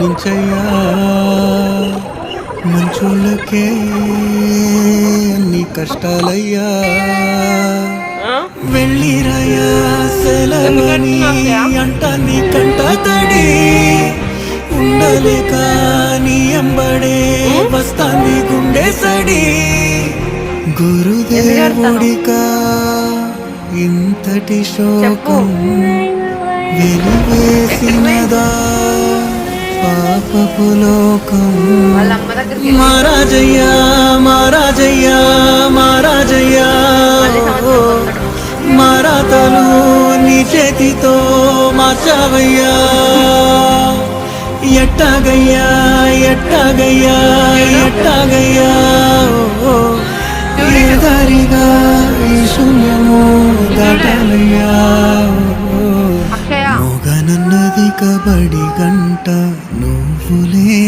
మన్నించయ్యా మంచోళ్ళకే అన్ని కష్టాలయ్యా వెళ్ళిరయ్యా సెలవని అంటాన్ని కంట తడి ఉండలేక నీ ఎంబడే వస్తాంది గుండె సడి గురుదేవుడికా ఇంతటి శోకం వెలివేసినదా పాపపు లోకం మహారాజయ్యా మహారాజయ్యా మహారాజయ్యా మారాతలు నీ చేతితో మార్చావయ్యా ఎట్టాగయ్యా ఎట్టాగయ్యా ఎట్టాగయ్యా ఏ దారిగా ఈ శూన్యము దాటాలయ్యా మూగనన్నది కబడి గంట నువ్వులే